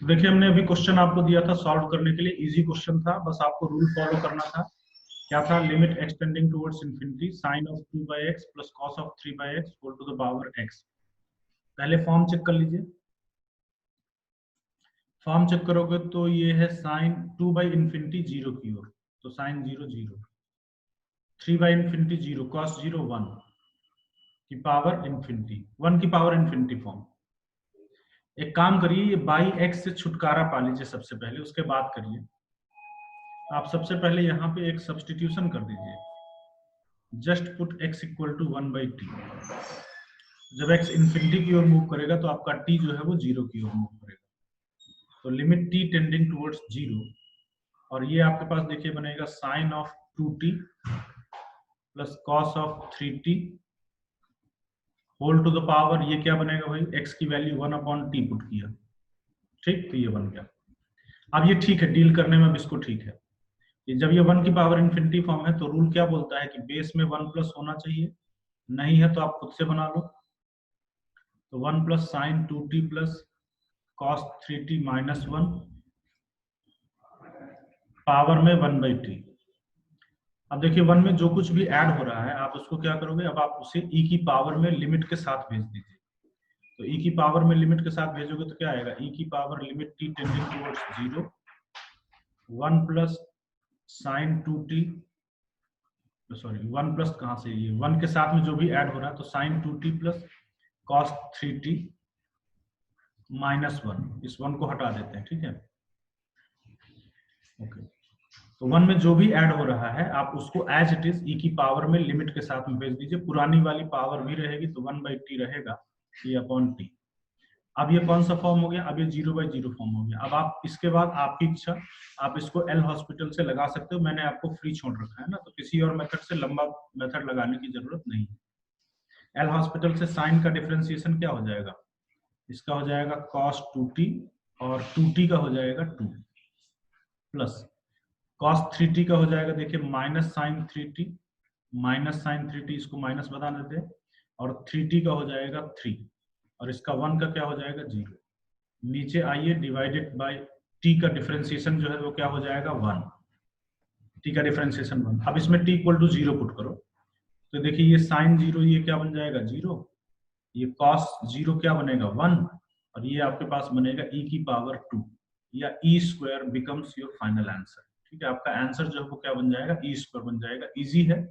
तो देखिए हमने अभी क्वेश्चन आपको दिया था सॉल्व करने के लिए, इजी क्वेश्चन था, बस आपको रूल फॉलो करना था। क्या था? Limit extending towards infinity sine of 2/x plus cos of 3/x whole to the power x। पहले फॉर्म चेक कर लीजिए। फॉर्म चेक करोगे तो ये है साइन 2/इंफिनिटी 0 की ओर, तो साइन 0 0, 3/इंफिनिटी 0, कॉस 0 1 की पावर इंफिनिटी, 1 की पावर इंफिनिटी फॉर्म। एक काम करिए, ये बाई एक्स से छुटकारा पा लीजिए सबसे पहले, उसके बाद करिए। आप सबसे पहले यहाँ पे एक सब्स्टिट्यूशन कर दीजिए, just put x equal to 1/t। जब x इंफिनिटी की ओर मूव करेगा तो आपका t जो है वो 0 की ओर मूव करेगा, तो लिमिट t टेंडिंग टुवर्ड्स 0, और ये आपके पास देखिए बनेगा sine of 2t plus cos of 3t whole to the power, ये क्या बनेगा भाई, x की वैल्यू 1/t पुट किया, ठीक, तो ये बन गया। अब ये ठीक है, डील करने में अब इसको ठीक है। जब ये 1 की पावर इंफिनिटी फॉर्म है तो रूल क्या बोलता है कि बेस में 1 प्लस होना चाहिए, नहीं है तो आप खुद से बना लो। तो 1 plus sign 2t plus cos 3t minus 1 power में 1/t। अब देखिए 1 में जो कुछ भी ऐड हो रहा है आप उसको क्या करोगे, अब आप उसे e की पावर में लिमिट के साथ भेज दीजिए। तो e की पावर में लिमिट के साथ भेजोगे तो क्या आएगा, e की power limit t tending towards 0, 1 plus sign 2t, sorry 1 plus कहाँ से, ये 1 के साथ में जो भी ऐड हो रहा है, तो sign 2t plus cos 3t minus 1, इस 1 को हटा देते हैं, ठीक है। ओके, तो 1 में जो भी ऐड हो रहा है आप उसको एज इट इज e की पावर में लिमिट के साथ में भेज दीजिए, पुरानी वाली पावर भी रहेगी तो 1/t रहेगा, ये अपॉन t। अब ये कौन सा फॉर्म हो गया, अब ये 0/0 फॉर्म हो गया। अब आप इसके बाद आपकी इच्छा, आप इसको एल हॉस्पिटल से लगा सकते हो, मैंने आपको फ्री छोड़ रखा है ना, तो किसी और मेथड से लंबा मेथड लगाने की जरूरत नहीं है। एल हॉस्पिटल से साइन का डिफरेंशिएशन क्या हो जाएगा, इसका हो जाएगा cos 2t और 2t का हो जाएगा 2 प्लस cos 3t का हो जाएगा, देखिए minus sign 3t, minus sign 3t, इसको माइनस बता देते हैं, और 3t का हो जाएगा 3, और इसका 1 का क्या हो जाएगा 0। नीचे आइए, डिवाइडेड बाय t का डिफरेंशिएशन जो है वो क्या हो जाएगा 1, t का डिफरेंशिएशन 1। अब इसमें t इक्वल टू 0 पुट करो, तो देखिए ये साइन 0 ये क्या बन जाएगा 0, ये cos 0 क्या बनेगा 1, और ये आपके पास बनेगा e की पावर 2, या e square becomes your final answer. ठीक है, आपका आंसर जो है वो क्या बन जाएगा, e स्क्वायर बन जाएगा। इजी है।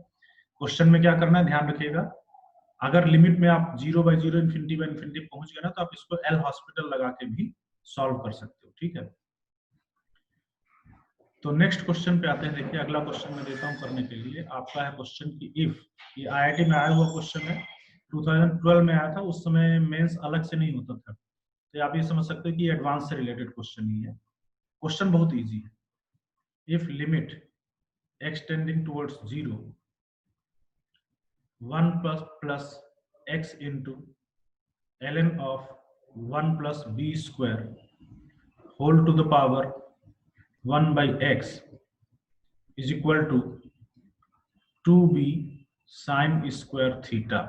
क्वेश्चन में क्या करना है ध्यान रखिएगा, अगर लिमिट में आप 0/0 इंफिनिटी पहुंच गए ना तो आप इसको एल हॉस्पिटल लगा के भी सॉल्व कर सकते हो, ठीक है। तो नेक्स्ट क्वेश्चन पे आते हैं। देखिए अगला क्वेश्चन मैं देता हूं करने के लिए, आपका है क्वेश्चन की इफ, ये आईआईटी में आया हुआ क्वेश्चन है, 2012 में आया था, उस समय मेंस अलग से नहीं होता था, तो आप ये समझ सकते हो कि एडवांस से रिलेटेड क्वेश्चन ही है। क्वेश्चन बहुत इजी है। If limit extending towards 0 1 plus x into ln of 1 plus b square whole to the power 1/x is equal to 2b sin square theta।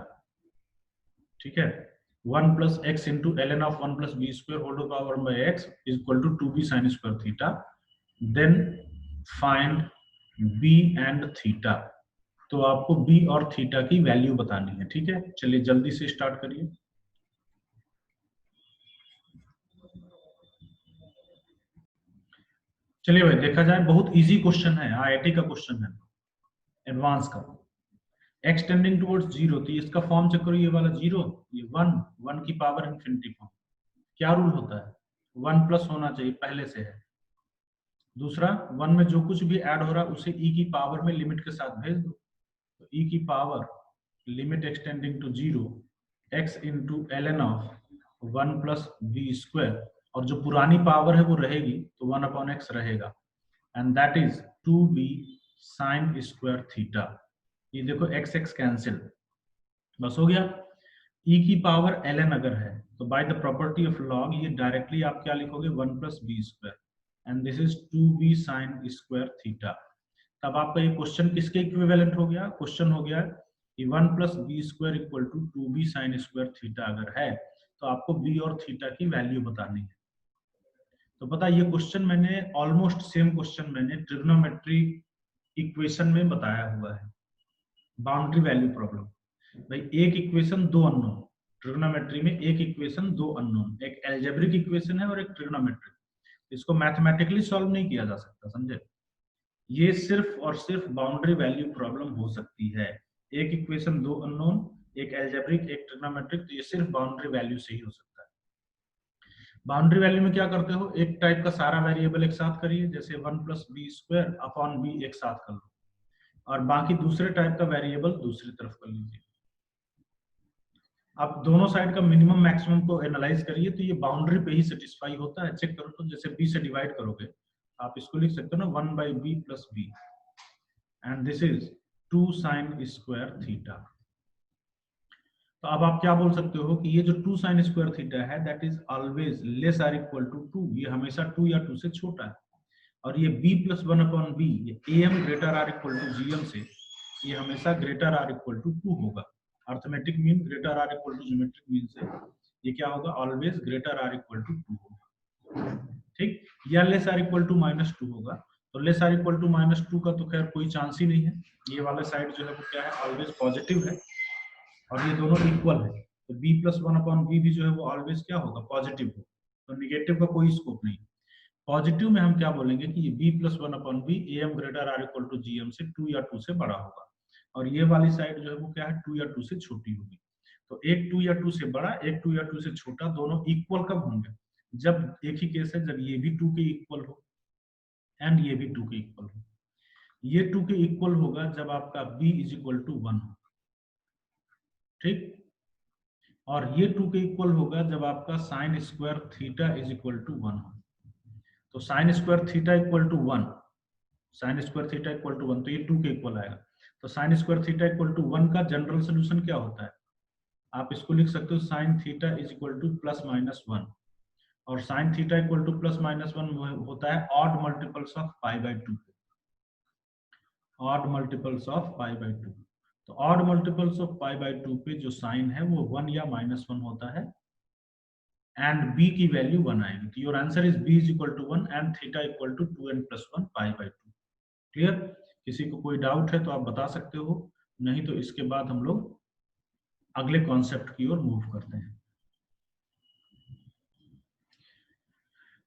ठीक है, 1 plus x into ln of 1 plus b square whole to the power 1/x is equal to 2b sin square theta। Then find b and theta। तो आपको b और theta की value बतानी है, ठीक है। चलिए जल्दी से स्टार्ट करिए। चलिए भाई देखा जाए, बहुत इजी क्वेश्चन है, आईआईटी का क्वेश्चन है, एडवांस का। x टेंडिंग टुवर्ड्स 0, तो इसका फॉर्म चेक करो, ये वाला 0, ये 1 की पावर इंफिनिटी फॉर्म। क्या रूल होता है, 1 प्लस होना चाहिए, पहले से है। दूसरा, 1 में जो कुछ भी ऐड हो रहा है उसे e की पावर में लिमिट के साथ भेज दो, तो e की power limit extending to 0 x into ln of 1 plus B square, और जो पुरानी पावर है वो रहेगी तो 1/x रहेगा, and that is 2b sine square theta. ये देखो x x कैंसिल, बस हो गया। e की पावर ln अगर है तो by the property of log ये डायरेक्टली आप क्या लिखोगे 1 plus B square, and this is 2b sine square theta. तब आपका ये क्वेश्चन किसके इक्विवेलेंट हो गया, क्वेश्चन हो गया कि 1 plus B square equal to 2b sine square theta अगर है तो आपको b और थीटा की वैल्यू बतानी है। तो पता ये क्वेश्चन मैंने ऑलमोस्ट सेम क्वेश्चन मैंने ट्रिग्नोमेट्री इक्वेशन में बताया हुआ है, बाउंड्री वैल्यू प्रॉब्लम। भाई एक इक्वेशन दो अननोन, ट्रिग्नोमेट्री में एक इक्वेशन दो अननोन, एक एल्जेब्रिक इक्वेशन है और एक ट्रिग्नोमेट्रिक, इसको मैथमेटिकली सॉल्व नहीं किया जा सकता, समझे। ये सिर्फ और सिर्फ बाउंड्री वैल्यू प्रॉब्लम हो सकती है। एक इक्वेशन दो अननोन, एक एल्जेब्रिक एक ट्रिग्नोमेट्रिक, तो ये सिर्फ बाउंड्री वैल्यू से ही हो सकता है। बाउंड्री वैल्यू में क्या करते हो, एक टाइप का सारा वेरिएबल एक साथ करिए, जैसे 1 + b² अपॉन b एक साथ कर लो, और बाकी दूसरे टाइप का वेरिएबल दूसरी तरफ कर लीजिए। आप दोनों साइड का मिनिमम मैक्सिमम को एनालाइज करिए, तो ये बाउंड्री पे ही सेटिस्फाई होता है। चेक करो तो जैसे b से डिवाइड करोगे, आप इसको लिख सकते हो ना 1/b + b, and this is 2 sin² theta. तो अब आप क्या बोल सकते हो कि ये जो 2 sin² थीटा है that is always less or equal to 2, ये हमेशा 2 या 2 से छोटा है। और ये b + 1/b, ये am greater r equal to gm से, ये हमेशा greater r equal to 2 होगा। Arithmetic mean greater r equal to geometric mean से ये क्या होगा, always greater r equal to 2 होगा, ठीक। या लेस r equal to -2 होगा। तो लेस r equal to -2 का तो खैर कोई चांस ही नहीं है, ये वाला साइड जो है वो क्या है, ऑलवेज पॉजिटिव है, और ये दोनों इक्वल है। तो b + 1/b भी जो है वो ऑलवेज क्या होगा, पॉजिटिव होगा। तो निगेटिव का कोई स्कोप नहीं। पॉजिटिव में हम क्या बोलेंगे कि ये b + 1/b am greater r equal to gm से 2 या 2 से बड़ा होगा, और ये वाली साइड जो है वो क्या है, 2 या 2 से छोटी होगी। तो एक 2 या 2 से बड़ा, एक 2 या 2 से छोटा, दोनों इक्वल कब होंगे, जब एक ही केस है जब ये भी 2 के इक्वल हो एंड ये भी 2 के इक्वल हो। ये 2 के इक्वल होगा जब आपका b = 1 हो, ठीक। और ये 2 के इक्वल होगा जब आपका sin² थीटा = 1 हो। तो sin² थीटा = 1, sin² थीटा = 1, तो ये 2 के इक्वल आएगा। तो sin² थीटा = 1 का जनरल सोल्यूशन क्या होता है, आप इसको लिख सकते हो sin थीटा = ±1, और sin थीटा = ±1 होता है odd multiples of π/2, odd multiples of π/2। तो ऑड मल्टीपल्स ऑफ π/2 पे जो साइन है वो 1 या -1 होता है, एंड b की वैल्यू 1 आएगी। तो your answer is b = 1 and theta = 2n + 1 π/2। Clear? किसी को कोई डाउट है तो आप बता सकते हो, नहीं तो इसके बाद हम लोग अगले कॉन्सेप्ट की ओर मूव करते हैं।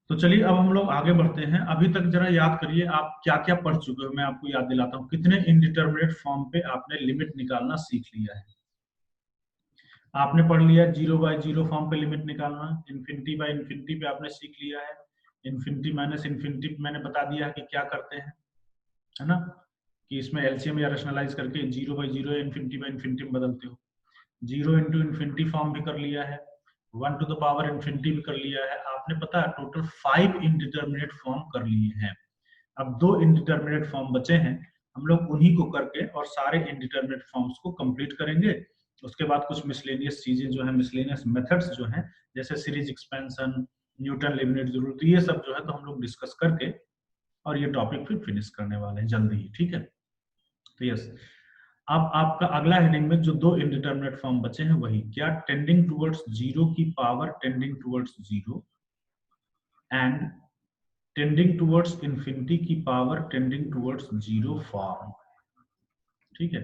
तो चलिए अब हम लोग आगे बढ़ते हैं। अभी तक जरा याद करिए आप क्या क्या पढ़ चुके हो, मैं आपको याद दिलाता हूँ। कितने इनडिटरमिनेट फॉर्म पे आपने लिमिट निकालना सीख लिया है। आपने पढ़ लिया 0/0 फॉर्म पे लिमिट निकालना, ∞/∞ पे आपने सीख लिया है, ∞-∞ मैंने बता दिया है कि क्या करते हैं, है ना, कि इसमें एलसीएम या रैशनलाइज करके 0/0 या ∞/∞ में बदलते हो। 0 × ∞ फॉर्म भी कर लिया है, 1 to the power ∞ भी कर लिया है। आपने पता है टोटल 5 इनडिटरमिनेट फॉर्म कर लिए हैं। अब 2 इनडिटरमिनेट फॉर्म बचे हैं, हम लोग उन्हीं को करके और सारे इनडिटरमिनेट फॉर्म्स को कंप्लीट करेंगे। उसके बाद कुछ मिसलेनियस चीजें जो है, मिसलेनियस मेथड्स जो हैं, जैसे series expansion, Newton limit rule, तो ये सब जो है तो हम लोग डिस्कस करके और ये टॉपिक फिर फिनिश करने वाले हैं जल्दी ही, ठीक है। तो यस, अब आपका अगला हेडिंग में जो 2 इनडिटरमिनेट फॉर्म बचे हैं वही क्या, टेंडिंग टुवर्ड्स 0 की power tending towards 0 and tending towards infinity की पावर टेंडिंग टुवर्ड्स 0 फॉर्म, ठीक है।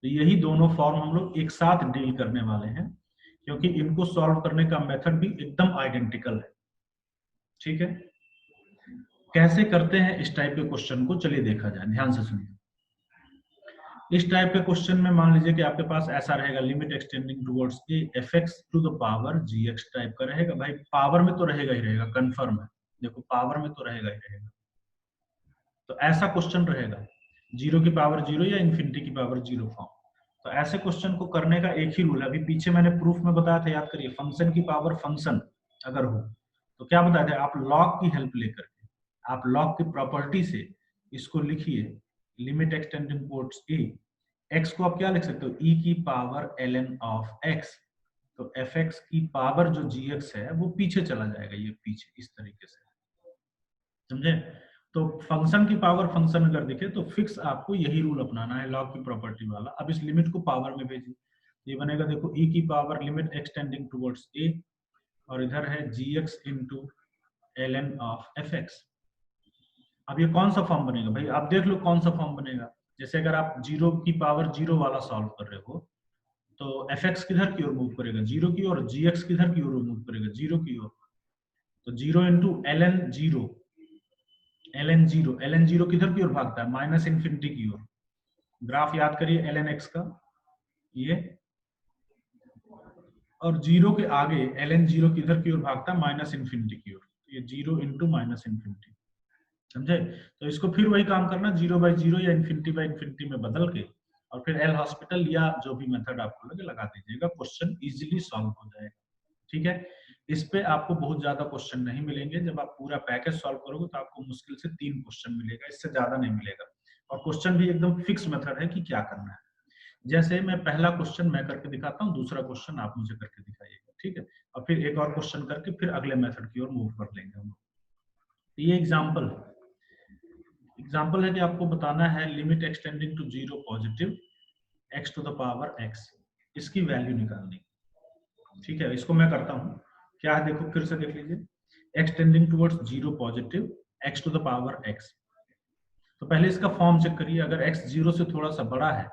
तो यही दोनों फॉर्म हम लोग एक साथ डील करने वाले हैं, क्योंकि इनको सॉल्व करने का मेथड भी एकदम आइडेंटिकल है, ठीक है। कैसे करते हैं इस टाइप के क्वेश्चन को, चलिए देखा जाए, ध्यान से सुनिए। इस टाइप के क्वेश्चन में मान लीजिए कि आपके पास ऐसा रहेगा, limit extending towards A fx to the power gx type का रहेगा। भाई पावर में तो रहेगा ही रहेगा, कंफर्म है, देखो पावर में तो रहेगा ही रहेगा। तो ऐसा क्वेश्चन रहेगा 0 की पावर 0 या इन्फिनिटी की पावर 0 फॉर्म। तो ऐसे क्वेश्चन को करने का एक ही रूल है, अभी पीछे मैंने प्रूफ में बताया था, याद करिए, फंक्शन की पावर फंक्शन अगर हो तो क्या बताया था, आप लॉग की हेल्प लेकर के, आप लॉग की प्रॉपर्टी से इसको लिखिए, limit extending towards A, x को आप क्या लिख सकते हो, e की पावर ln ऑफ x। तो fx की पावर जो gx है वो पीछे चला जाएगा, ये पीछे इस तरीके से, समझे। तो फंक्शन की पावर फंक्शन अगर दिखे तो फिक्स आपको यही रूल अपनाना है, लॉग की प्रॉपर्टी वाला। अब इस लिमिट को पावर में भेजिए, ये बनेगा देखो e की power limit extending towards a, और इधर है gx into ln of fx। अब ये कौन सा फॉर्म बनेगा भाई, आप देख लो कौन सा फॉर्म बनेगा। जैसे अगर आप 0 की पावर 0 वाला सॉल्व कर रहे हो तो fx किधर की ओर मूव करेगा, 0 की ओर, gx किधर की ओर मूव करेगा, 0 की ओर। तो 0 इंटू ln 0, ln 0 किधर की ओर भागता है, माइनस इन्फिनिटी की ओर। ग्राफ याद करिए ln x का ये, और 0 के आगे ln 0 किधर की ओर भागता है, माइनस इन्फिनिटी की ओर। ये 0 इंटू माइनस इन्फिनिटी, समझे। तो इसको फिर वही काम करना, 0/0 या इन्फिनिटी बाई इन्फिनिटी में बदल के, और फिर एल हॉस्पिटल या जो भी मेथड आपको लगे लगा दीजिएगा, क्वेश्चन इजीली सॉल्व हो जाएगा। ठीक है, इस पे आपको बहुत ज्यादा क्वेश्चन नहीं मिलेंगे। जब आप पूरा पैकेज सॉल्व करोगे तो आपको मुश्किल से 3 क्वेश्चन मिलेगा, इससे ज्यादा नहीं मिलेगा। और क्वेश्चन भी एकदम फिक्स मेथड है कि क्या करना है। जैसे मैं पहला क्वेश्चन मैं करके दिखाता हूँ, दूसरा क्वेश्चन आप मुझे करके दिखाइएगा, ठीक है। और फिर एक और क्वेश्चन करके फिर अगले मेथड की ओर मूव कर लेंगे हम। ये एग्जाम्पल है कि आपको बताना है limit extending to 0 positive x to the power x, इसकी वैल्यू निकालनी। ठीक है, इसको मैं करता हूं, क्या है देखो, फिर से देख लीजिए। Extending towards 0 positive x to the power x। तो पहले इसका फॉर्म चेक करिए, अगर x 0 से थोड़ा सा बड़ा है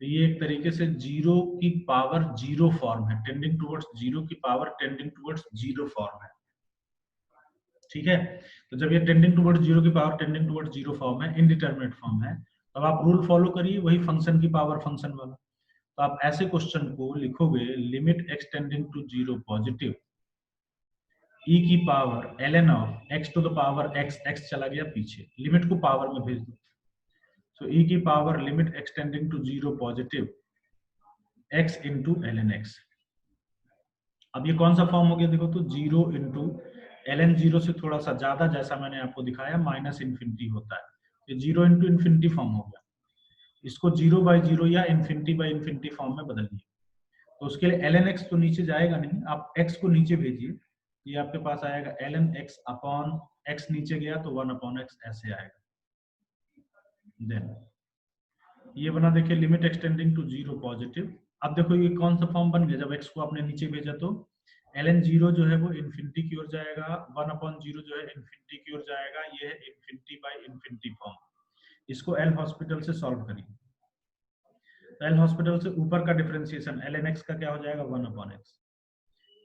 तो ये एक तरीके से 0 की पावर 0 फॉर्म है, टेंडिंग टुवर्ड्स 0 की पावर टेंडिंग टुवर्ड्स 0 फॉर्म है। ठीक है, तो जब ये टेंडिंग टुवर्ड्स 0 की पावर टेंडिंग टुवर्ड्स 0 फॉर्म है, इनडिटरमिनेट फॉर्म है, तब आप रूल फॉलो करिए, वही फंक्शन की पावर फंक्शन वाला। तो आप ऐसे क्वेश्चन को लिखोगे, limit extending to 0 positive e की power ln of x to the power x चला गया पीछे, लिमिट को पावर में भेज दो। तो e की power limit extending to 0 positive x into ln x। अब ये कौन सा फॉर्म हो गया देखो, तो 0 इंटू ln 0 से थोड़ा सा ज्यादा, जैसा मैंने आपको दिखाया, माइनस इन्फिनिटी होता है, ये 0 इंटू इन्फिनिटी फॉर्म हो गया। इसको 0/0 या इन्फिनिटी बाई इन्फिनिटी फॉर्म में बदलिए। तो उसके लिए ln x तो नीचे जाएगा नहीं, आप x को नीचे भेजिए, ये आपके पास आएगा ln x अपॉन x, नीचे गया तो 1 अपॉन x ऐसे आएगा। देन ये बना, देखिए लिमिट एक्सटेंडिंग टू 0 पॉजिटिव। अब देखो ये कौन सा फॉर्म बन गया, जब x को आपने नीचे भेजा तो ln 0 जो है वो इन्फिनिटी की ओर जाएगा, 1 अपॉन 0 जो है इन्फिनिटी की ओर जाएगा, ये है इन्फिनिटी बाई इन्फिनिटी फॉर्म। इसको एल हॉस्पिटल से सॉल्व करिए। एल हॉस्पिटल से ऊपर का डिफरेंशिएशन ln x का क्या हो जाएगा, 1 अपॉन x।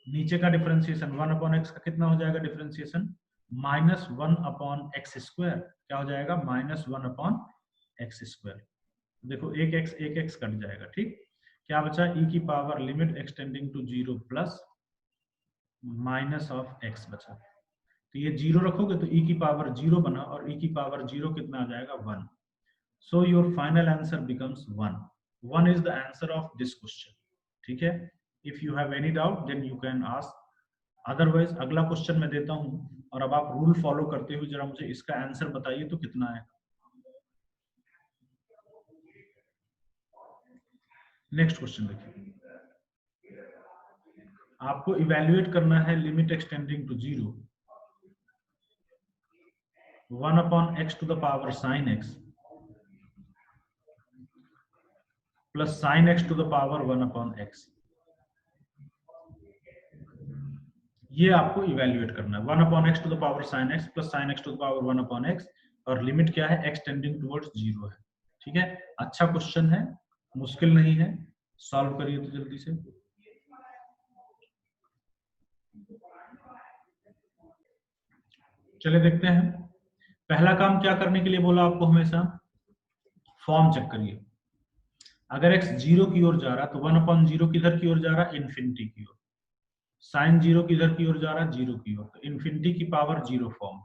नीचे का डिफरेंशिएशन 1 अपॉन x का कितना हो जाएगा differentiation, minus 1 upon x square, क्या हो जाएगा, माइनस 1 अपॉन एक्स स्क्वायर। देखो एक x कट जाएगा, ठीक। क्या बचा, e की power limit extending to 0 plus minus of x बचा। तो ये 0 रखोगे तो e की पावर 0 बना, और e की पावर 0 कितना आ जाएगा, 1। So your final answer becomes 1। 1 is the answer of this question. ठीक है, if you have any doubt then you can ask, otherwise अगला क्वेश्चन मैं देता हूं, और अब आप रूल फॉलो करते हुए जरा मुझे इसका आंसर बताइए तो कितना है। नेक्स्ट क्वेश्चन देखिए, आपको इवैल्यूएट करना है limit extending to 0 1 upon x to the power sin x plus sin x to the power 1 upon x। ये आपको इवैल्यूएट करना है, 1 upon x to the power sin x plus sin x to the power 1 upon x, और limit क्या है, x tending towards 0 है। ठीक है, अच्छा क्वेश्चन है, मुश्किल नहीं है, सॉल्व करिए तो जल्दी से। चलिए देखते हैं, पहला काम क्या करने के लिए बोला आपको, हमेशा फॉर्म चेक करिए। अगर x 0 की ओर जा रहा तो 1 अपॉन 0 किधर की ओर जा रहा, इन्फिनिटी की ओर। साइन 0 किधर की ओर जा रहा, 0 की ओर, तो इन्फिनिटी की पावर 0 फॉर्म।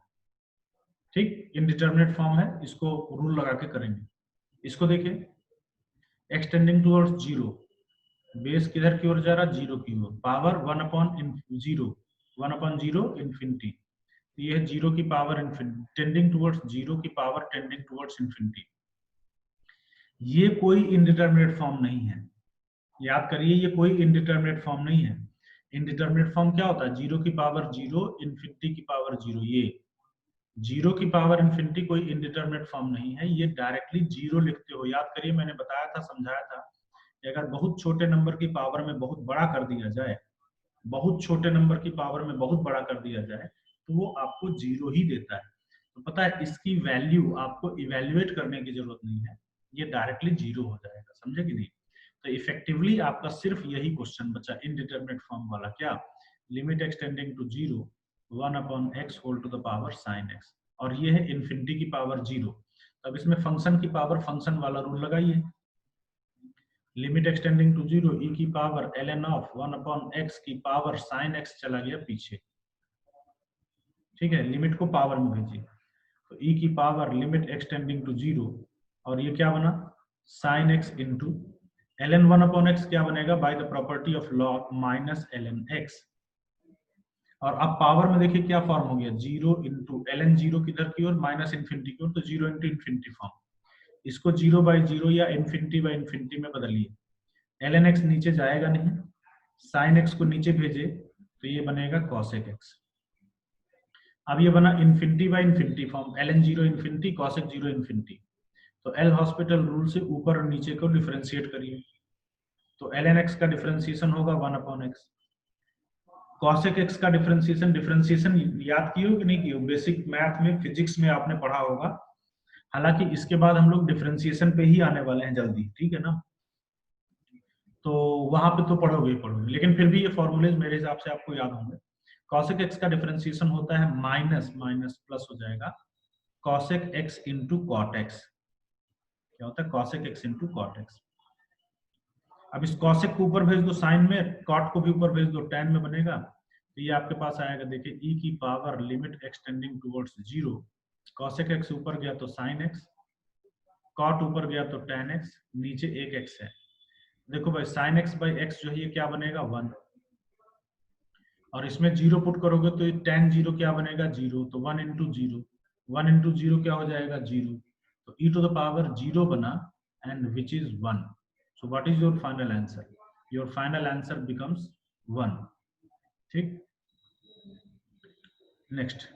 ठीक, इनडिटरमिनेट फॉर्म है, इसको रूल लगा के करेंगे। इसको देखिए, एक्सटेंडिंग टुवर्ड्स 0, बेस किधर की ओर जा रहा, 0 की ओर, पावर 1 अपॉन 0, 1 अपॉन 0 इन्फिनिटी, ये है 0 की पावर इन्फिनिटी, टेंडिंग टुवर्ड्स 0 की पावर टेंडिंग टुवर्ड्स इन्फिनिटी। ये कोई इनडिटरमिनेट फॉर्म नहीं है, याद करिए, ये कोई इनडिटरमिनेट फॉर्म नहीं है। इनडिटरमिनेट फॉर्म क्या होता है, 0 की पावर 0, इन्फिनिटी की पावर 0। ये 0 की पावर इन्फिनिटी कोई इनडिटरमिनेट फॉर्म नहीं है, ये डायरेक्टली 0 लिखते हो। याद करिए, मैंने बताया था, समझाया था कि अगर बहुत छोटे नंबर की पावर में बहुत बड़ा कर दिया जाए, बहुत छोटे नंबर की पावर में बहुत बड़ा कर दिया जाए, तो वो आपको 0 ही देता है। तो पता है इसकी वैल्यू आपको इवेल्युएट करने की जरूरत नहीं है, ये डायरेक्टली 0 हो जाएगा, समझे कि नहीं। तो इफेक्टिवली आपका सिर्फ यही क्वेश्चन बचा इनडिटरमिनेट फॉर्म वाला, क्या, limit extending to 0 1/x whole to the power sin x, और ये है इन्फिनिटी की पावर 0। अब इसमें फंक्शन की पावर फंक्शन वाला रूल लगाइए, लिमिट एक्सटेंडिंग टू 0 e की पावर ln ऑफ 1/x की पावर sin x चला गया पीछे, ठीक है, लिमिट को पावर में भेजिए, तो e की पावर लिमिट एक्सटेंडिंग टू 0, और ये क्या बना sin x into ln 1/x क्या बनेगा, bye the property of log minus ln x, और अब पावर में देखिए क्या फॉर्म हो गया, 0 इंटू ln 0 किधर की ओर, माइनस इन्फिनिटी की ओर, तो 0 इंटू इन्फिनिटी फॉर्म, इसको 0/0 या इन्फिनिटी/इन्फिनिटी में बदलिए, ln x नीचे जाएगा नहीं, sin x को नीचे भेजे तो ये बनेगा cosec x। अब ये बना infinity infinity form, ln 0 infinity cosec 0 infinity, तो एल हॉस्पिटल रूल से ऊपर और नीचे को डिफरेंशिएट करिए, तो ln x का डिफरेंशिएशन होगा 1/x, cosec x का डिफरेंशिएशन याद किए हो कि नहीं किए हो, बेसिक मैथ में फिजिक्स में आपने पढ़ा होगा, हालांकि इसके बाद हम लोग डिफरेंशिएशन पे ही आने वाले हैं जल्दी, ठीक है ना, तो वहां पे तो पढ़ोगे ही पढ़ोगे, लेकिन फिर भी ये फॉर्मूलेज मेरे हिसाब से आपको याद होंगे। cosec x का डिफरेंशिएशन होता है माइनस माइनस प्लस हो जाएगा cosec x into cot x, क्या होता है cosec x into cot x। अब इस cosec को ऊपर भेज दो साइन में, cot को भी ऊपर भेज दो tan में बनेगा, तो ये आपके पास आएगा, देखिए e की power limit extending towards 0, cosec x ऊपर गया तो sin x, cot ऊपर गया तो tan x, नीचे एक x है, देखो भाई sin x बाई x जो है ये क्या बनेगा 1, और इसमें 0 पुट करोगे तो ये tan 0 क्या बनेगा 0, तो 1 इंटू 0, 1 इंटू 0 क्या हो जाएगा 0, तो e टू द पावर 0 बना and which is 1, so what is your final answer, your final answer becomes 1, ठीक। नेक्स्ट,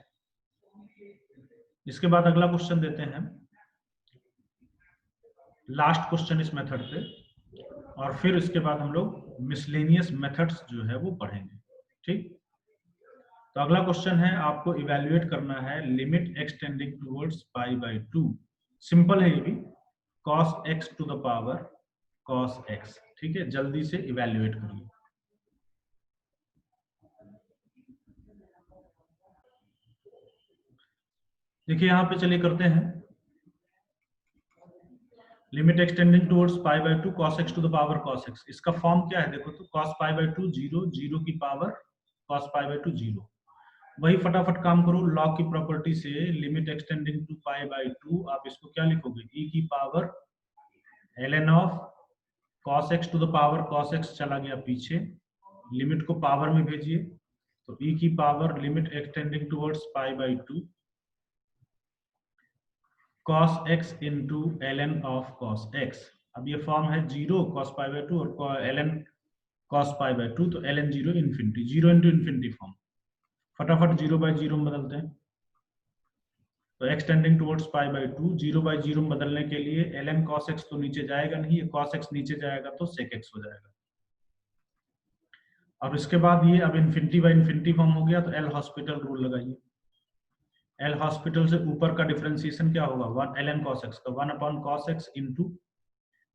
इसके बाद अगला क्वेश्चन देते हैं, लास्ट क्वेश्चन इस मेथड पे, और फिर इसके बाद हम लोग मिसलेनियस मेथड्स जो है वो पढ़ेंगे, ठीक। तो अगला क्वेश्चन है, आपको इवेल्युएट करना है लिमिट एक्सटेंडिंग टुवर्ड्स π/2, सिंपल है ये भी, cos x to the power cos x, ठीक है, जल्दी से इवेल्युएट करिए। देखिए यहाँ पे चलिए करते हैं, limit extending towards π/2 cos x to the power cos x, इसका फॉर्म क्या है देखो, तो cos π/2 0, 0 की पावर cos π/2 0, वही फटाफट काम करो, लॉग की प्रॉपर्टी से लिमिट एक्सटेंडिंग टू π/2, आप इसको क्या लिखोगे, e की power ln of cos x to the power cos x चला गया पीछे, लिमिट को पावर में भेजिए, तो e की power limit extending towards π/2 cos x into ln of cos x, अब ये फॉर्म है 0 cos π/2 और ln cos π/2, तो ln 0 infinity, 0 into infinity form, फटाफट 0/0 में बदलते हैं, तो एक्सटेंडिंग टुवर्ड्स π/2, 0/0 में बदलने के लिए ln cos x तो नीचे जाएगा नहीं, ये cos x नीचे जाएगा तो sec x हो जाएगा। अब इसके बाद ये अब इन्फिनिटी/इन्फिनिटी फॉर्म हो गया, तो एल हॉस्पिटल रूल लगाइए, एल हॉस्पिटल से ऊपर का डिफरेंशिएशन क्या होगा 1 ln cos x, तो 1/cos x into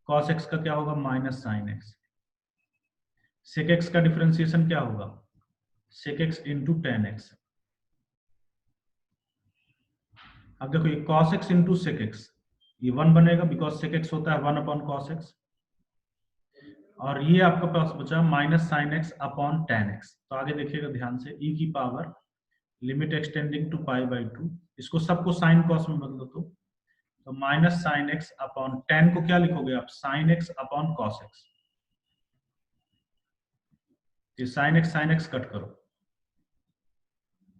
cos x का क्या होगा minus sin x, sec x का डिफरेंशिएशन क्या होगा sec x into tan x, अब देखो ये cos x into sec x, ये 1 बनेगा बिकॉज sec x होता है 1/cos x, और ये आपके पास बचा minus sin x upon tan x, तो आगे देखिएगा ध्यान से, e की पावर लिमिट एक्सटेंडिंग टू π/2, इसको सबको sin cos में बदलो, तो minus sin x upon tan को क्या लिखोगे आप sin x upon cos x, ये sin x कट करो,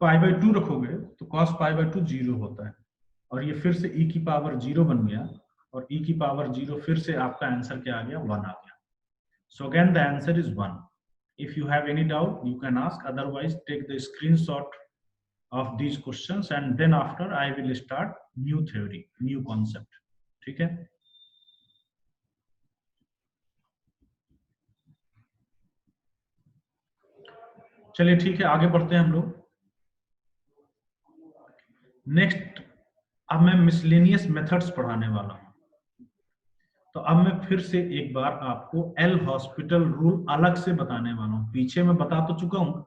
π/2 रखोगे तो cos π/2 0 होता है, और ये फिर से e की पावर 0 बन गया, और e की पावर 0 फिर से आपका आंसर क्या आ गया 1 आ गया, so again the answer is 1, if you have any doubt you can ask, otherwise take the screenshot of these questions and then after I will start new theory, new concept, ठीक है। चलिए ठीक है, आगे बढ़ते हैं हम लोग, नेक्स्ट, अब मैं मिसलेनियस मेथड्स पढ़ाने वाला हूं। तो अब मैं फिर से एक बार आपको एल हॉस्पिटल रूल अलग से बताने वाला हूं। पीछे मैं बता तो चुका हूं,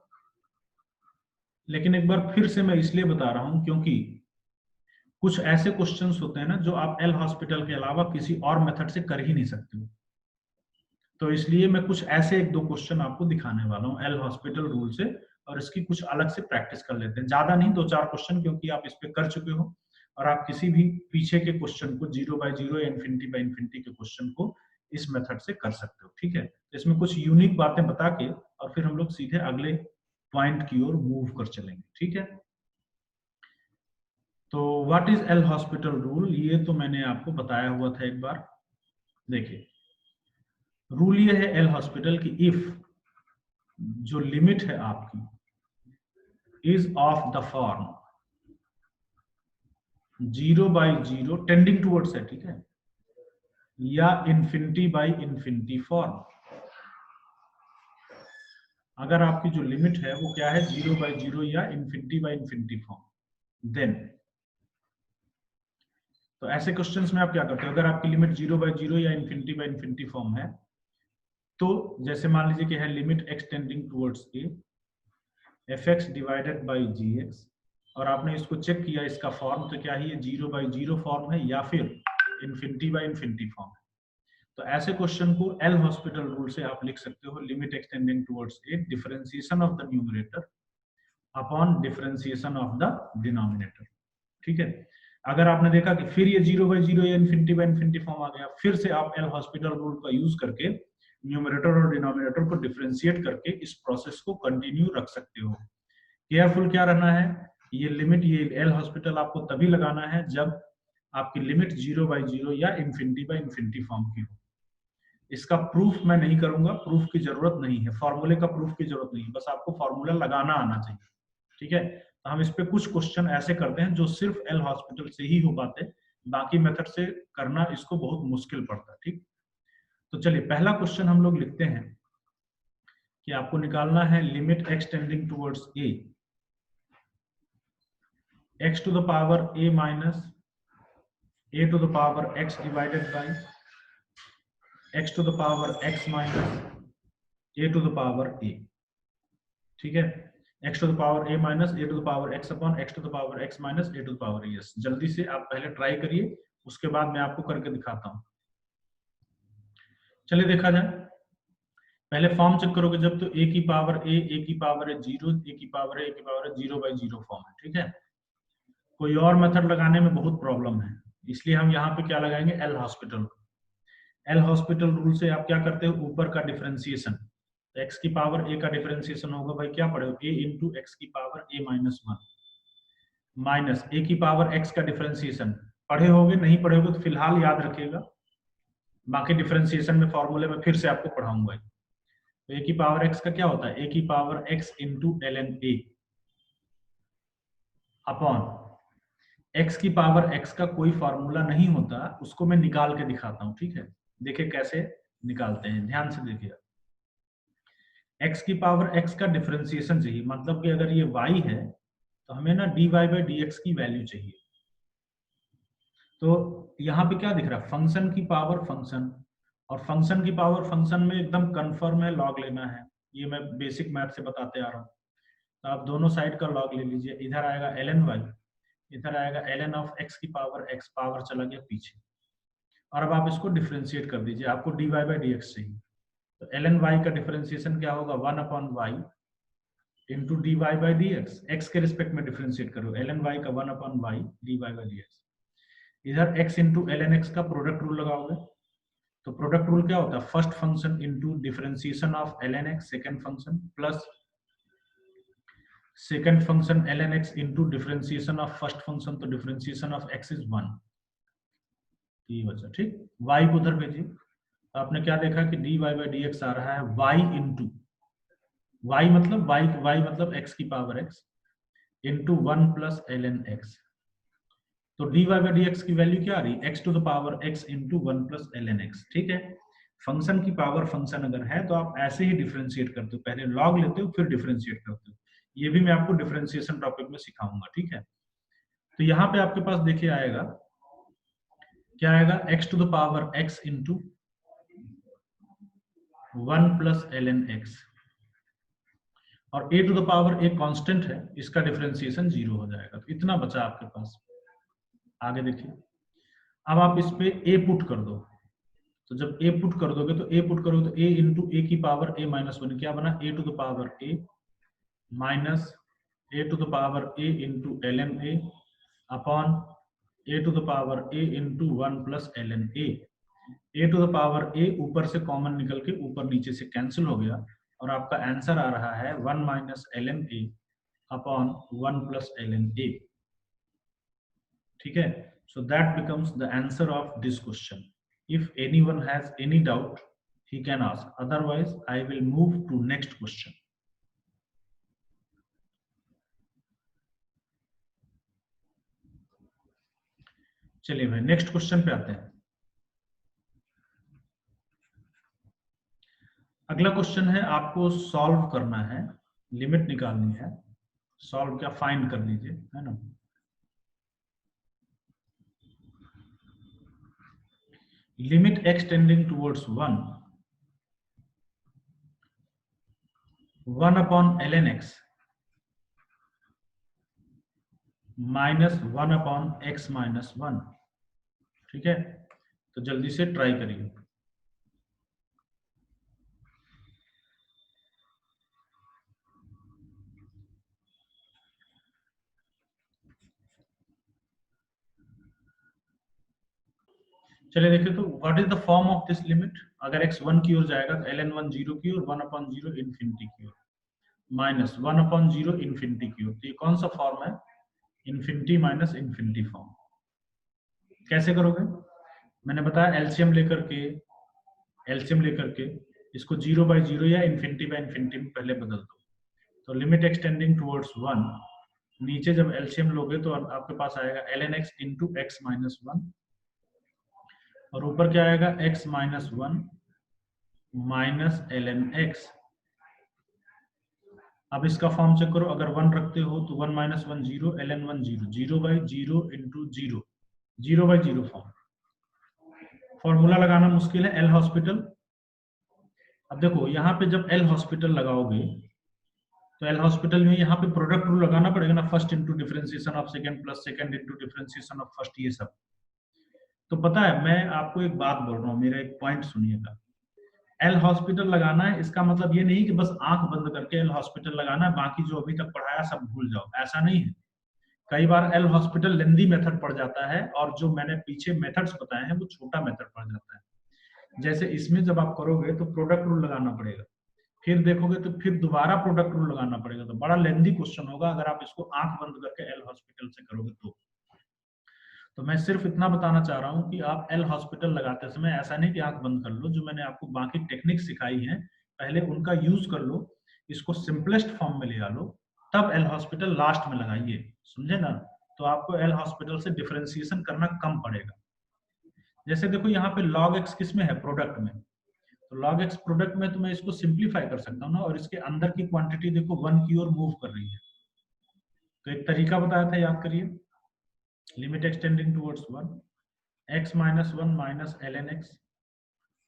लेकिन एक बार फिर से मैं इसलिए बता रहा हूं क्योंकि कुछ ऐसे क्वेश्चंस होते हैं ना जो आप एल हॉस्पिटल के अलावा किसी और मेथड से कर ही नहीं सकते हो। तो इसलिए मैं कुछ ऐसे एक दो क्वेश्चन आपको दिखाने वाला हूँ एल हॉस्पिटल रूल से, और इसकी कुछ अलग से प्रैक्टिस कर लेते हैं। ज्यादा नहीं, 2-4 क्वेश्चन, क्योंकि आप इस पे कर चुके हो और आप किसी भी पीछे के क्वेश्चन को 0/0 या इन्फिनिटी बाय इन्फिनिटी के क्वेश्चन को इस मेथड से कर सकते हो। ठीक है, तो इसमें कुछ यूनिक बातें बता के और फिर हम लोग सीधे अगले पॉइंट की ओर मूव कर चलेंगे। ठीक है, तो what is L hospital rule, ये तो मैंने आपको बताया हुआ था एक बार। देखिए, रूल ये है एल हॉस्पिटल की, इफ जो लिमिट है आपकी is of the form 0/0 tending towards है, ठीक है, या इन्फिनिटी बाय इन्फिनिटी फॉर्म। अगर आपकी जो लिमिट है वो क्या है, 0/0 या infinity by infinity form, then तो ऐसे क्वेश्चंस में आप क्या करते हो, अगर आपकी लिमिट 0/0 या इन्फिनिटी बाय इन्फिनिटी फॉर्म है, तो जैसे मान लीजिए कि है limit x tending towards A fx divided by gx, और आपने इसको चेक किया इसका फॉर्म, तो क्या है ये 0/0 फॉर्म है या फिर इन्फिनिटी बाय इन्फिनिटी फॉर्म है। तो ऐसे क्वेश्चन को एल हॉस्पिटल रूल से आप लिख सकते हो, limit extending towards A differentiation of the numerator upon differentiation of the denominator. ठीक है, अगर आपने देखा कि फिर ये 0/0 या इन्फिनिटी बाय इन्फिनिटी फॉर्म आ गया, फिर से आप एल हॉस्पिटल रूल का यूज करके न्यूमरेटर और डिनोमिनेटर को डिफरेंशिएट करके इस प्रोसेस को कंटिन्यू रख सकते हो। केयरफुल क्या रहना है, ये लिमिट, ये एल हॉस्पिटल आपको तभी लगाना है जब आपकी लिमिट 0/0 या इन्फिनिटी बाय इन्फिनिटी फॉर्म की हो। इसका प्रूफ मैं नहीं करूंगा, प्रूफ की जरूरत नहीं है, फॉर्मूले का प्रूफ की जरूरत नहीं है, बस आपको फॉर्मूला लगाना आना चाहिए। ठीक है, तो हम इस पे कुछ क्वेश्चन ऐसे करते हैं जो सिर्फ एल हॉस्पिटल से ही हो पाते, बाकी मेथड से करना इसको बहुत मुश्किल पड़ता है। ठीक, तो चलिए पहला क्वेश्चन हम लोग लिखते हैं कि आपको निकालना है limit x tending towards A, x to the power a minus a to the power x divided by x to the power x minus a to the power a। ठीक है, x to the power a minus a to the power x upon x to the power x minus a to the power a। जल्दी से आप पहले try करिए, उसके बाद मैं आपको करके दिखाता हूं। चलिए देखा जाए, पहले फॉर्म चेक करोगे जब, तो a की पावर a की पावर है 0, a की पावर है 0/0 फॉर्म है। ठीक है, कोई और मेथड लगाने में बहुत प्रॉब्लम है, इसलिए हम यहाँ पे क्या लगाएंगे, L hospital. L hospital rule से आप क्या करते हो, ऊपर का डिफरेंशिएशन, एक्स की पावर ए का डिफरेंशिएशन होगा भाई, क्या पढ़े हो, ए इंटू एक्स की पावर ए माइनस 1 माइनस ए की पावर एक्स का डिफरेंशिएशन। पढ़े होगे, नहीं पढ़े होगे तो फिलहाल याद रखिएगा, बाकी डिफरेंशिएशन में फॉर्मूले में फिर से आपको पढ़ाऊंगा। तो ए की पावर एक्स का क्या होता है, ए की पावर एक्स इंटू ln ए अपॉन एक्स की पावर एक्स का कोई फॉर्मूला नहीं होता, उसको मैं निकाल के दिखाता हूं। ठीक है, देखिए कैसे निकालते हैं, ध्यान से देखिए। x की पावर x का डिफरेंशिएशन चाहिए, मतलब कि अगर ये y है तो हमें ना dy/dx की वैल्यू चाहिए। तो यहाँ पे क्या दिख रहा है, फंक्शन की पावर फंक्शन, और फंक्शन की पावर फंक्शन में एकदम कंफर्म है, लॉग लेना है, ये मैं बेसिक मैथ से बताते आ रहा हूँ। तो आप दोनों साइड का लॉग ले लीजिए, इधर आएगा ln y, इधर आएगा ln ऑफ x की पावर x, पावर चला गया पीछे, और अब आप इसको डिफरेंशिएट कर दीजिए, आपको dy/dx चाहिए। तो ln y का डिफरेंशिएशन क्या होगा, 1/y इंटू dy/dx, x के रिस्पेक्ट में डिफरेंशिएट करो, ln y का 1/y dy/dx। इधर x इंटू ln x का प्रोडक्ट रूल लगाओगे, तो प्रोडक्ट रूल क्या होता है, first function into differentiation of ln x second function, plus second function ln x into differentiation of first function, तो differentiation of x is 1, ये बचा। ठीक, y को उधर भेजिए, तो आपने क्या देखा कि dy/dx आ रहा है y इंटू y मतलब y मतलब x की power x into 1 plus ln x। तो dy/dx की वैल्यू क्या आ रही है, x to the power x into 1 plus ln x। ठीक है, फंक्शन की पावर फंक्शन अगर है तो आप ऐसे ही डिफरेंशिएट करते हो, पहले लॉग लेते हो फिर डिफरेंशिएट करते हो। ये भी मैं आपको डिफरेंशिएशन टॉपिक में सिखाऊंगा। ठीक है, तो यहाँ पे आपके पास देखिए आएगा, क्या आएगा, x to the power x into 1 plus ln x, और a टू द पावर एक कांस्टेंट है, इसका डिफरेंशिएशन 0 हो जाएगा। तो इतना बचा आपके पास। आगे देखिए, अब आप इस पे a पुट कर दो। तो जब a पुट कर दोगे तो a पुट करोगे तो a इंटू ए की पावर a माइनस 1, क्या बना, a to the power a minus a to the power a into ln a upon a to the power a into 1 plus ln a। a to the power a ऊपर से common निकल के ऊपर नीचे से cancel हो गया, और आपका आंसर आ रहा है 1 minus ln a upon 1 plus ln a। ठीक है, so that becomes the answer of this question. If anyone has any doubt, he can ask. Otherwise, I will move to next question. चलिए भाई next question पे आते हैं। अगला question है, आपको सॉल्व करना है, लिमिट निकालनी है। सॉल्व क्या, फाइंड कर लीजिए, है ना। Limit x tending towards 1 upon ln x minus 1 upon x minus 1। ठीक है, तो जल्दी से ट्राई करिए। चलिए देखिए, तो what is the form of this limit. अगर x 1 की ओर जाएगा तो ln 1 0 की ओर, 1 अपॉन 0 इन्फिनिटी की ओर, माइनस 1 अपॉन 0 इन्फिनिटी की ओर। तो ये कौन सा फॉर्म है, इन्फिनिटी माइनस इन्फिनिटी फॉर्म। कैसे करोगे, मैंने बताया एलसीएम लेकर के इसको 0 बाई 0 या इन्फिनिटी बाई इन्फिनिटी में पहले बदल दो। तो लिमिट एक्सटेंडिंग टुवर्ड्स 1, नीचे जब एलसीएम लोगे तो आपके पास आएगा ln x into x minus 1, और ऊपर क्या आएगा, x minus 1 minus ln x। अब इसका फॉर्म चेक करो, अगर 1 रखते हो तो 1 minus 1 0, ln 1 0, 0 by 0 into 0, 0 by 0 form. Formula लगाना मुश्किल है, एल हॉस्पिटल। अब देखो यहाँ पे जब एल हॉस्पिटल लगाओगे तो एल हॉस्पिटल में यहाँ पे प्रोडक्ट रूल लगाना पड़ेगा ना, first into differentiation of second plus second into differentiation of first, ये सब। तो पता है, मैं आपको एक बात बोल रहा हूँ, मेरा एक पॉइंट सुनिएगा। एल हॉस्पिटल लगाना है, इसका मतलब ये नहीं कि बस आंख बंद करके एल हॉस्पिटल लगाना है, बाकी जो अभी तक पढ़ाया सब भूल जाओ, ऐसा नहीं है। कई बार एल हॉस्पिटल लेंदी मेथड पड़ जाता है, और जो मैंने पीछे मेथड्स बताए हैं वो छोटा मेथड पड़ जाता है। जैसे इसमें जब आप करोगे तो प्रोडक्ट रूल लगाना पड़ेगा, फिर देखोगे तो फिर दोबारा प्रोडक्ट रूल लगाना पड़ेगा, तो बड़ा लेंदी क्वेश्चन होगा अगर आप इसको आंख बंद करके एल हॉस्पिटल से करोगे तो मैं सिर्फ इतना बताना चाह रहा हूँ कि आप एल हॉस्पिटल लगाते समय ऐसा नहीं कि आंख बंद कर लो, जो मैंने आपको बाकी टेक्निक सिखाई है पहले उनका यूज कर लो, इसको सिंपलेस्ट फॉर्म में ले आ लो, तब एल हॉस्पिटल लास्ट में लगाइए, समझे ना। तो आपको एल हॉस्पिटल से डिफरेंशिएशन करना कम पड़ेगा। जैसे देखो यहाँ पे log x किस में है, प्रोडक्ट में, तो log x प्रोडक्ट में तो मैं इसको सिंप्लीफाई कर सकता हूँ ना, और इसके अंदर की क्वांटिटी देखो 1 की ओर मूव कर रही है। तो एक तरीका बताया था, याद करिए, limit extending towards 1, x minus 1 minus ln x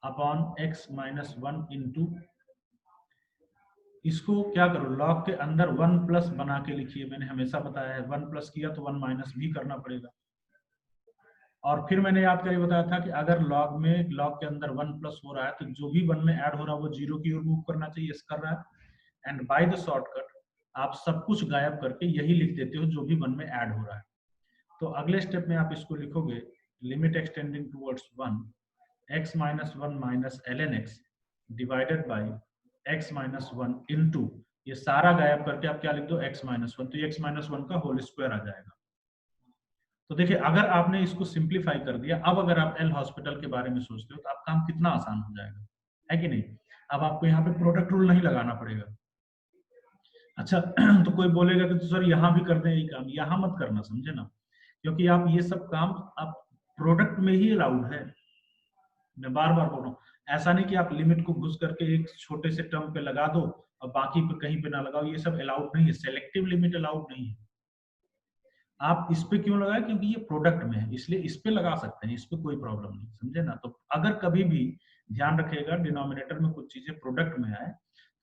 upon x minus 1 into, इसको क्या करो, लॉग के अंदर 1 प्लस बना के लिखिए। मैंने हमेशा बताया है 1 प्लस किया तो 1 माइनस भी करना पड़ेगा। और फिर मैंने याद करके बताया था कि अगर लॉग के अंदर 1 प्लस हो रहा है तो जो भी 1 में ऐड हो रहा है वो 0 की ओर मूव करना चाहिए, इस कर रहा है। एंड बाय द शॉर्टकट आप सब कुछ गायब करके यही लिख देते हो जो भी 1 में ऐड हो रहा है। तो अगले स्टेप में आप इसको लिखोगे, limit extending towards 1, x minus 1 minus ln x divided by x minus 1 into, ये सारा गायब करके आप क्या लिख दो, x माइनस 1, तो x माइनस 1 का होल स्क्वायर आ जाएगा। तो देखिए, अगर आपने इसको सिंप्लीफाई कर दिया, अब अगर आप एल हॉस्पिटल के बारे में सोचते हो तो आप काम कितना आसान हो जाएगा, है कि नहीं। अब आपको यहाँ पे प्रोडक्ट रूल नहीं लगाना पड़ेगा। अच्छा तो कोई बोलेगा कि तो सर यहाँ भी कर दें ये काम, यहाँ मत करना, समझे ना, क्योंकि आप ये सब काम आप प्रोडक्ट में ही अलाउड है। मैं बार बार बोल रहा हूँ, ऐसा नहीं कि आप लिमिट को घुस करके एक छोटे से टर्म पे लगा दो और बाकी पे कहीं पे ना लगाओ, ये सब अलाउड नहीं है, सेलेक्टिव लिमिट अलाउड नहीं है। आप इस पे क्यों लगाए, क्योंकि ये प्रोडक्ट में है, इसलिए इस पे लगा सकते हैं, इस पे कोई प्रॉब्लम नहीं, समझे ना। तो अगर कभी भी ध्यान रखिएगा डिनोमिनेटर में कुछ चीजें प्रोडक्ट में आए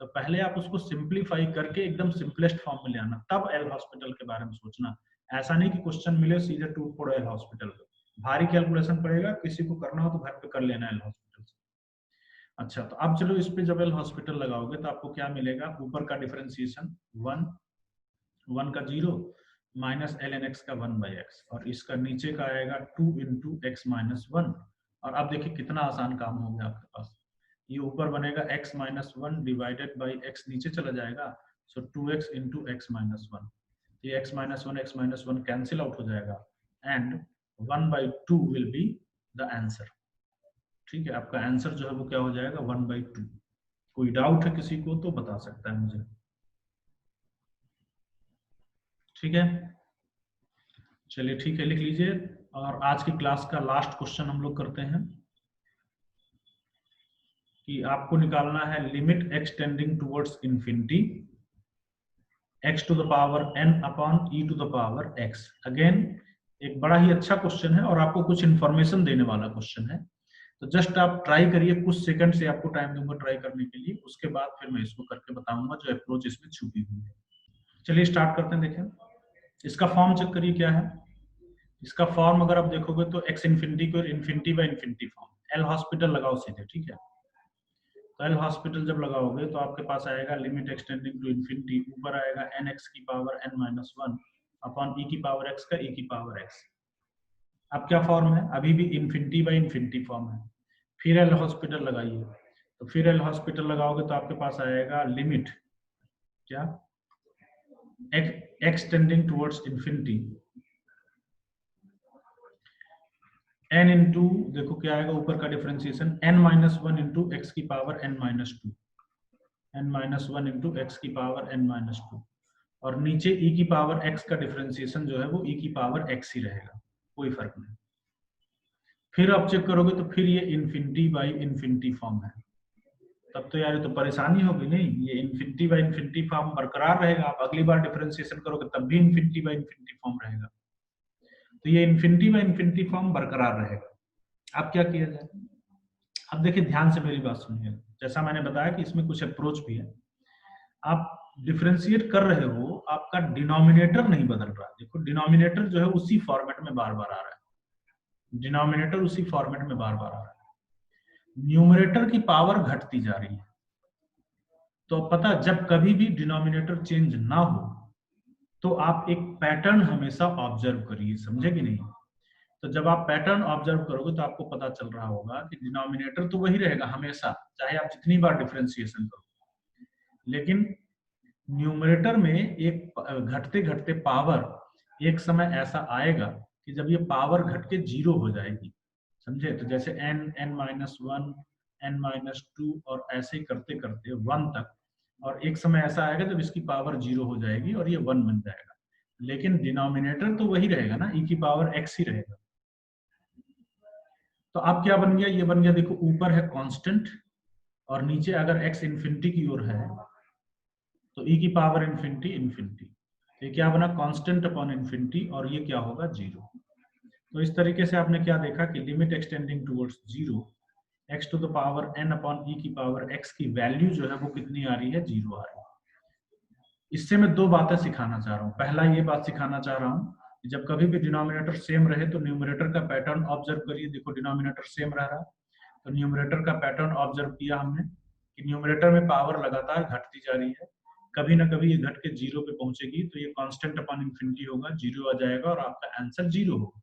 तो पहले आप उसको सिंप्लीफाई करके एकदम सिंपलेस्ट फॉर्म में ले आना, तब एल हॉस्पिटल के बारे में सोचना। ऐसा नहीं कि क्वेश्चन मिले सीधे टूट पड़ो एल हॉस्पिटल पे, भारी कैलकुलेशन पड़ेगा, किसी को करना हो तो घर पे कर लेना एल हॉस्पिटल से। अच्छा, तो अब चलो इस पे जब एल हॉस्पिटल लगाओगे तो आपको क्या मिलेगा, ऊपर का डिफरेंशिएशन 1 का 0 माइनस एल एन एक्स का 1/x, और इसका नीचे का आएगा 2 इंटू एक्स माइनस 1। और अब देखिए कितना आसान काम हो गया आपके पास, ये ऊपर बनेगा x minus 1 divided by x, नीचे चला जाएगा, सो 2x इंटू एक्स माइनस 1। ये x minus one cancel out हो जाएगा and 1/2 will be the answer. ठीक है, आपका आंसर जो है वो क्या हो जाएगा 1/2। कोई डाउट है किसी को तो बता सकता है मुझे। ठीक है, चलिए ठीक है, लिख लीजिए। और आज की क्लास का लास्ट क्वेश्चन हम लोग करते हैं कि आपको निकालना है limit x tending towards infinity x to the power n upon e to the power x। Again एक बड़ा ही अच्छा क्वेश्चन है और आपको कुछ इंफॉर्मेशन देने वाला क्वेश्चन है, तो जस्ट आप ट्राई करिए, कुछ सेकंड से आपको टाइम दूंगा ट्राई करने के लिए, उसके बाद फिर मैं इसको करके बताऊंगा जो अप्रोच इसमें छुपी हुई है। चलिए स्टार्ट करते हैं। देखें इसका फॉर्म चेक करिए क्या है। इसका फॉर्म अगर आप देखोगे तो x इन्फिनिटी को infinity by infinity form, L hospital लगाओ सीधे। ठीक है, तो एल हॉस्पिटल जब लगाओगे तो आपके पास आएगा लिमिट एक्सटेंडिंग टू इन्फिनिटी, ऊपर आएगा एन एक्स की पावर n माइनस 1 अपॉन ई की पावर x का e की पावर x। अब क्या फॉर्म है, अभी भी इन्फिनिटी बाय इन्फिनिटी फॉर्म है। फिर एल हॉस्पिटल लगाइए, तो फिर एल हॉस्पिटल लगाओगे तो आपके पास आएगा लिमिट क्या x tending towards infinity n into, देखो क्या आएगा ऊपर का differentiation n minus 1 into x की power n minus 2, n minus 1 into x की पावर n माइनस 2, और नीचे e की पावर x का डिफरेंशिएशन जो है वो e की पावर x ही रहेगा, कोई फर्क नहीं। फिर आप चेक करोगे तो फिर ये इन्फिनिटी बाई इन्फिनिटी फॉर्म है, तब तो यार ये तो परेशानी होगी नहीं, ये इन्फिनिटी बाई इन्फिनिटी फॉर्म बरकरार रहेगा, आप अगली बार डिफरेंशिएशन करोगे तब भी इन्फिनिटी बाई इन्फिनिटी फॉर्म रहेगा, तो ये इन्फिनिटी बाई इन्फिनिटी फॉर्म बरकरार रहेगा। अब क्या किया जाए, अब देखिए ध्यान से मेरी बात सुनिए, जैसा मैंने बताया कि इसमें कुछ अप्रोच भी है। आप डिफरेंशिएट कर रहे हो, आपका डिनोमिनेटर नहीं बदल रहा, देखो डिनोमिनेटर जो है उसी फॉर्मेट में बार बार आ रहा है, डिनोमिनेटर उसी फॉर्मेट में बार बार आ रहा है, न्यूमरेटर की पावर घटती जा रही है। तो पता, जब कभी भी डिनोमिनेटर चेंज ना हो तो आप एक पैटर्न हमेशा ऑब्जर्व करिए, समझे कि नहीं। तो जब आप पैटर्न ऑब्जर्व करोगे तो आपको पता चल रहा होगा कि डिनोमिनेटर तो वही रहेगा हमेशा, चाहे आप जितनी बार डिफरेंशिएशन करो, लेकिन न्यूमरेटर में एक घटते घटते पावर एक समय ऐसा आएगा कि जब ये पावर घट के 0 हो जाएगी, समझे। तो जैसे n n minus 1 n minus 2 और ऐसे करते करते 1 तक, और एक समय ऐसा आएगा जब इसकी पावर 0 हो जाएगी और ये 1 बन जाएगा, लेकिन डिनोमिनेटर तो वही रहेगा ना, e की पावर x ही रहेगा। तो अब क्या बन गया, ये बन गया, देखो ऊपर है कांस्टेंट और नीचे अगर x इन्फिनिटी की ओर है तो e की पावर इन्फिनिटी इन्फिनिटी, ये क्या बना कांस्टेंट अपॉन इन्फिनिटी, और ये क्या होगा 0। तो इस तरीके से आपने क्या देखा कि limit extending towards 0 x to the power n upon e की पावर x की वैल्यू जो है वो कितनी आ रही है, 0 आ रही है। इससे मैं दो बातें सिखाना चाह रहा हूँ। पहला ये बात सिखाना चाह रहा हूँ कि जब कभी भी डिनोमिनेटर सेम रहे तो न्यूमरेटर का पैटर्न ऑब्जर्व करिए, देखो डिनोमिनेटर सेम रह रहा है तो न्यूमरेटर का पैटर्न ऑब्जर्व किया हमने कि न्यूमरेटर में पावर लगातार घटती जा रही है, कभी ना कभी ये घट के 0 पे पहुंचेगी, तो ये कांस्टेंट अपॉन इन्फिनिटी होगा, 0 आ जाएगा और आपका आंसर 0 होगा।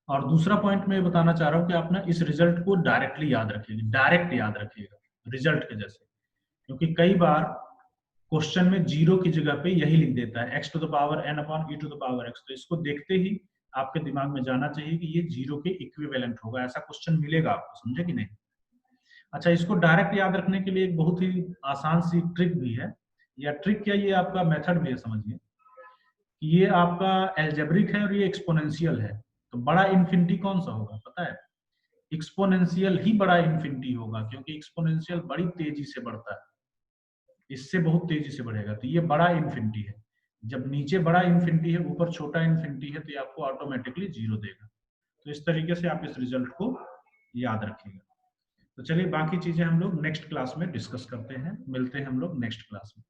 और दूसरा पॉइंट मैं बताना चाह रहा हूँ कि आप ना इस रिजल्ट को डायरेक्टली याद रखिएगा, डायरेक्ट याद रखिएगा रिजल्ट के जैसे, क्योंकि कई बार क्वेश्चन में 0 की जगह पे यही लिख देता है x to the power n upon e to the power x, तो इसको देखते ही आपके दिमाग में जाना चाहिए कि ये 0 के इक्विवेलेंट होगा, ऐसा क्वेश्चन मिलेगा आपको, समझे कि नहीं। अच्छा, इसको डायरेक्ट याद रखने के लिए एक बहुत ही आसान सी ट्रिक भी है, या ट्रिक क्या, ये आपका मेथड भी है, समझिए। ये आपका एल्जेब्रिक है और ये एक्सपोनेंशियल है, तो बड़ा इन्फिनिटी कौन सा होगा पता है, एक्सपोनेंशियल ही बड़ा इन्फिनिटी होगा, क्योंकि एक्सपोनेंशियल बड़ी तेजी से बढ़ता है, इससे बहुत तेजी से बढ़ेगा, तो ये बड़ा इन्फिनिटी है। जब नीचे बड़ा इन्फिनिटी है, ऊपर छोटा इन्फिनिटी है, तो ये आपको ऑटोमेटिकली 0 देगा। तो इस तरीके से आप इस रिजल्ट को याद रखिएगा। तो चलिए बाकी चीजें हम लोग नेक्स्ट क्लास में डिस्कस करते हैं। मिलते हैं हम लोग नेक्स्ट क्लास में।